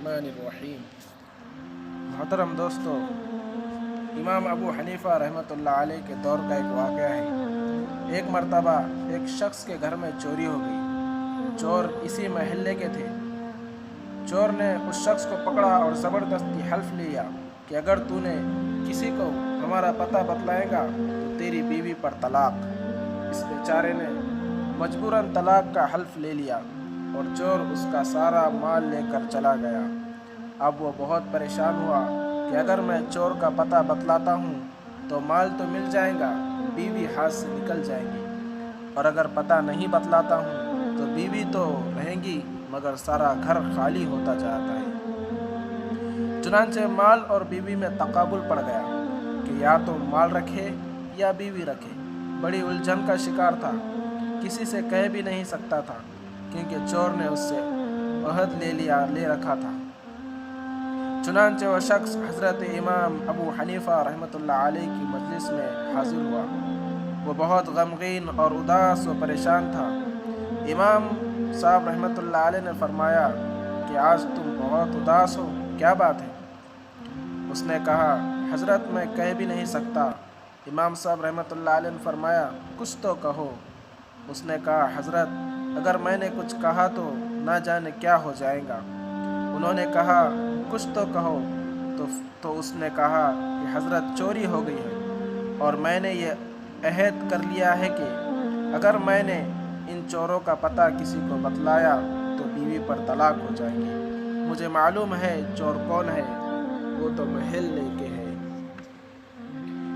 الرحمن الرحیم۔ محترم دوستو، امام ابو حنیفہ رحمۃ اللہ علیہ کے دور کا ایک واقعہ ہے۔ ایک مرتبہ ایک شخص کے گھر میں چوری ہو گئی۔ چور اسی محلے کے تھے۔ چور نے اس شخص کو پکڑا اور زبردستی حلف لیا کہ اگر تو نے کسی کو ہمارا پتہ بتلائے گا تو تیری بیوی پر طلاق۔ اس بیچارے نے مجبوراً طلاق کا حلف لے لیا اور چور اس کا سارا مال لے کر چلا گیا۔ اب وہ بہت پریشان ہوا کہ اگر میں چور کا پتہ بتلاتا ہوں تو مال تو مل جائے گا، بیوی ہاتھ سے نکل جائے گی، اور اگر پتہ نہیں بتلاتا ہوں تو بیوی تو رہیں گی مگر سارا گھر خالی ہوتا جاتا ہے۔ چنانچہ مال اور بیوی میں تقابل پڑ گیا کہ یا تو مال رکھے یا بیوی رکھے۔ بڑی الجھن کا شکار تھا، کسی سے کہہ بھی نہیں سکتا تھا کیونکہ چور نے اس سے عہد لے رکھا تھا۔ چنانچہ وہ شخص حضرت امام ابو حنیفہ رحمۃ اللہ علیہ کی مجلس میں حاضر ہوا۔ وہ بہت غمگین اور اداس و پریشان تھا۔ امام صاحب رحمۃ اللہ علیہ نے فرمایا کہ آج تم بہت اداس ہو، کیا بات ہے؟ اس نے کہا حضرت میں کہہ بھی نہیں سکتا۔ امام صاحب رحمۃ اللہ علیہ نے فرمایا کچھ تو کہو۔ اس نے کہا حضرت اگر میں نے کچھ کہا تو نہ جانے کیا ہو جائے گا۔ انہوں نے کہا کچھ تو کہو۔ تو اس نے کہا کہ حضرت چوری ہو گئی ہے اور میں نے یہ عہد کر لیا ہے کہ اگر میں نے ان چوروں کا پتہ کسی کو بتلایا تو بیوی پر طلاق ہو جائے گی۔ مجھے معلوم ہے چور کون ہے، وہ تو محلے کے ہے۔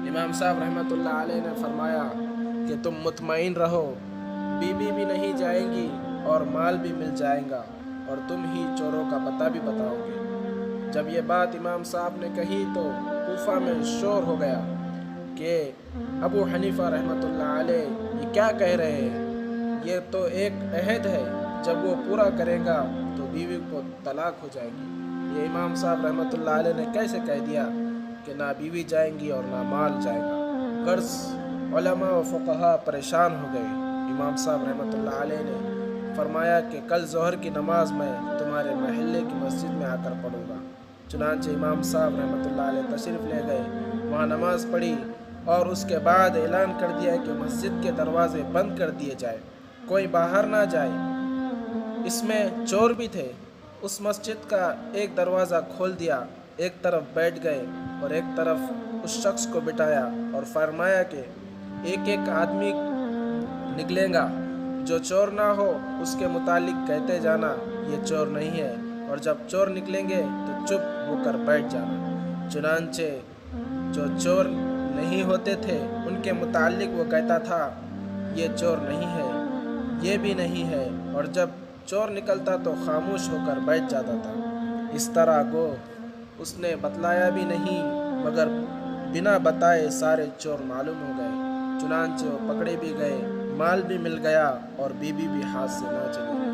امام صاحب رحمۃ اللہ علیہ نے فرمایا کہ تم مطمئن رہو، بیوی بھی نہیں جائیں گی اور مال بھی مل جائے گا اور تم ہی چوروں کا پتہ بھی بتاؤ گے۔ جب یہ بات امام صاحب نے کہی تو کوفہ میں شور ہو گیا کہ ابو حنیفہ رحمۃ اللہ علیہ یہ کیا کہہ رہے ہیں؟ یہ تو ایک عہد ہے، جب وہ پورا کرے گا تو بیوی کو طلاق ہو جائے گی۔ یہ امام صاحب رحمۃ اللہ علیہ نے کیسے کہہ دیا کہ نہ بیوی جائیں گی اور نہ مال جائے گا؟ غرض علماء و فقہا پریشان ہو گئے۔ امام صاحب رحمۃ اللہ علیہ نے فرمایا کہ کل ظہر کی نماز میں تمہارے محلے کی مسجد میں آ کر پڑھوں گا۔ چنانچہ امام صاحب رحمۃ اللہ علیہ تشریف لے گئے، وہاں نماز پڑھی اور اس کے بعد اعلان کر دیا کہ مسجد کے دروازے بند کر دیے جائے، کوئی باہر نہ جائے۔ اس میں چور بھی تھے۔ اس مسجد کا ایک دروازہ کھول دیا، ایک طرف بیٹھ گئے اور ایک طرف اس شخص کو بٹھایا اور فرمایا کہ ایک ایک آدمی نکلے گا، جو چور نہ ہو اس کے متعلق کہتے جانا یہ چور نہیں ہے، اور جب چور نکلیں گے تو چپ ہو کر بیٹھ جانا۔ چنانچہ جو چور نہیں ہوتے تھے ان کے متعلق وہ کہتا تھا یہ چور نہیں ہے، یہ بھی نہیں ہے، اور جب چور نکلتا تو خاموش ہو کر بیٹھ جاتا تھا۔ اس طرح گو اس نے بتلایا بھی نہیں مگر بنا بتائے سارے چور معلوم ہو گئے۔ چنانچہ وہ پکڑے بھی گئے، مال بھی مل گیا اور بیوی بھی ہاتھ سے نہ چلی۔